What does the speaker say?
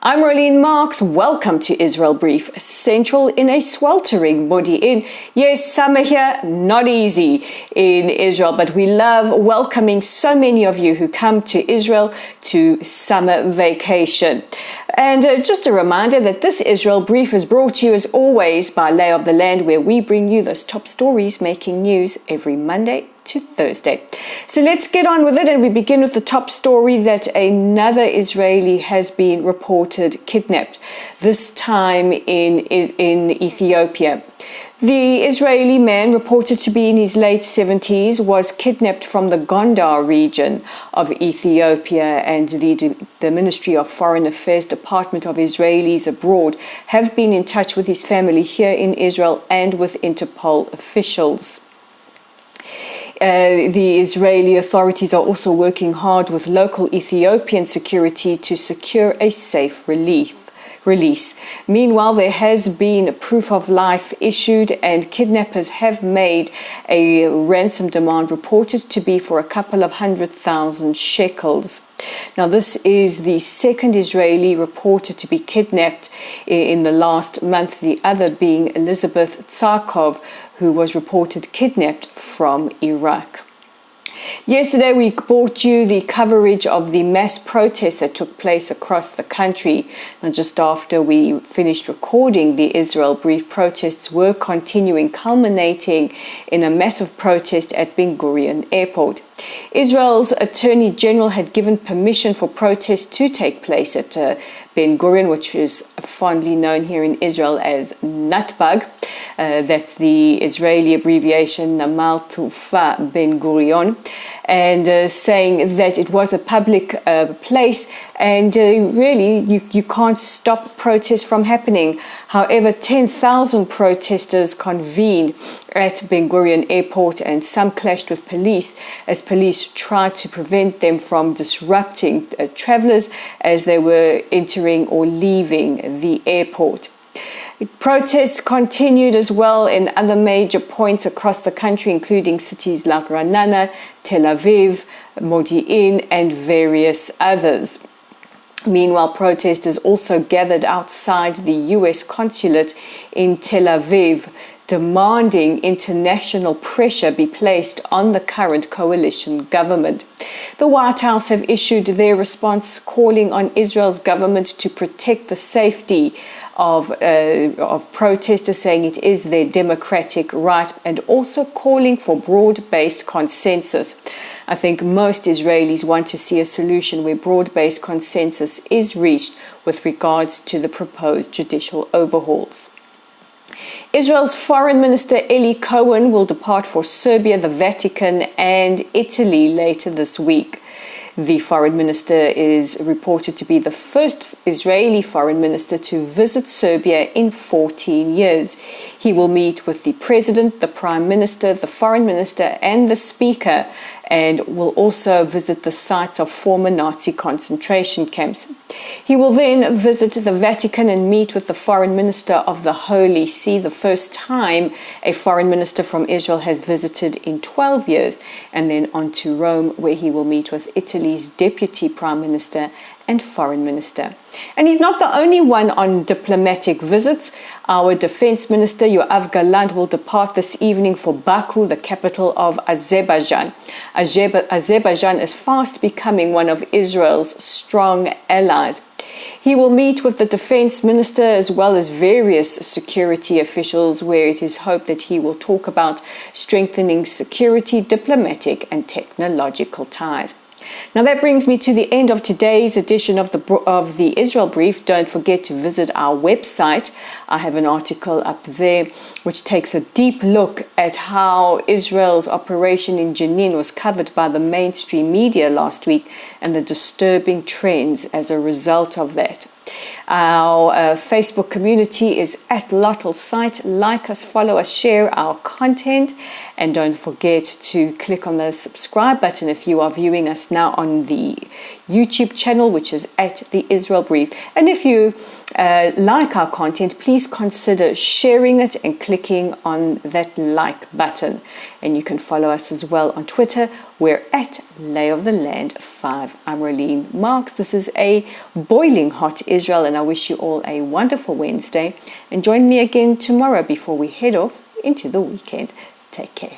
I'm Rolene Marks. Welcome to Israel Brief. Central in a sweltering modi'in. Yes, summer here, not easy in Israel, but we love welcoming so many of you who come to Israel to summer vacation. And just a reminder that this Israel Brief is brought to you as always by Lay of the Land, where we bring you those top stories making news every Monday to Thursday. So let's get on with it, and we begin with the top story that another Israeli has been reported kidnapped, this time in Ethiopia. The Israeli man, reported to be in his late 70s, was kidnapped from the Gondar region of Ethiopia, and the Ministry of Foreign Affairs Department of Israelis abroad have been in touch with his family here in Israel and with Interpol officials. The Israeli authorities are also working hard with local Ethiopian security to secure a safe release. Meanwhile, there has been proof of life issued, and kidnappers have made a ransom demand reported to be for a couple of 100,000 shekels. Now, this is the second Israeli reported to be kidnapped in the last month, the other being Elizabeth Tsarkov, who was reported kidnapped from Iraq. Yesterday, we brought you the coverage of the mass protests that took place across the country. Now, just after we finished recording the Israel Brief, protests were continuing, culminating in a massive protest at Ben Gurion Airport. Israel's Attorney General had given permission for protests to take place at Ben Gurion, which is fondly known here in Israel as Natbag. That's the Israeli abbreviation Namal Tufa Ben Gurion, and saying that it was a public place, and really you can't stop protests from happening. However, 10,000 protesters convened at Ben Gurion Airport, and some clashed with police as police tried to prevent them from disrupting travelers as they were entering or leaving the airport. Protests continued as well in other major points across the country, including cities like Ra'anana, Tel Aviv, Modi'in, and various others. Meanwhile, protesters also gathered outside the U.S. consulate in Tel Aviv, demanding international pressure be placed on the current coalition government. The White House have issued their response, calling on Israel's government to protect the safety of protesters, saying it is their democratic right, and also calling for broad-based consensus. I think most Israelis want to see a solution where broad-based consensus is reached with regards to the proposed judicial overhauls. Israel's Foreign Minister Eli Cohen will depart for Serbia, the Vatican, and Italy later this week. The foreign minister is reported to be the first Israeli foreign minister to visit Serbia in 14 years. He will meet with the president, the prime minister, the foreign minister, and the speaker, and will also visit the sites of former Nazi concentration camps. He will then visit the Vatican and meet with the foreign minister of the Holy See, the first time a foreign minister from Israel has visited in 12 years, and then on to Rome, where he will meet with Italy's deputy prime minister and foreign minister. And he's not the only one on diplomatic visits. Our defense minister, Yoav Gallant, will depart this evening for Baku, the capital of Azerbaijan. Azerbaijan is fast becoming one of Israel's strong allies. He will meet with the defense minister as well as various security officials, where it is hoped that he will talk about strengthening security, diplomatic and technological ties. Now that brings me to the end of today's edition of the Israel Brief. Don't forget to visit our website. I have an article up there which takes a deep look at how Israel's operation in Jenin was covered by the mainstream media last week and the disturbing trends as a result of that. Our Facebook community is at Lottel Site. Like us, follow us, share our content, and don't forget to click on the subscribe button if you are viewing us now on the YouTube channel, which is at the Israel Brief. And if you like our content, please consider sharing it and clicking on that like button. And you can follow us as well on Twitter, We're at Lay of the Land 5. I'm Rolene Marks. This is a boiling hot Israel, and I wish you all a wonderful Wednesday. And join me again tomorrow before we head off into the weekend. Take care.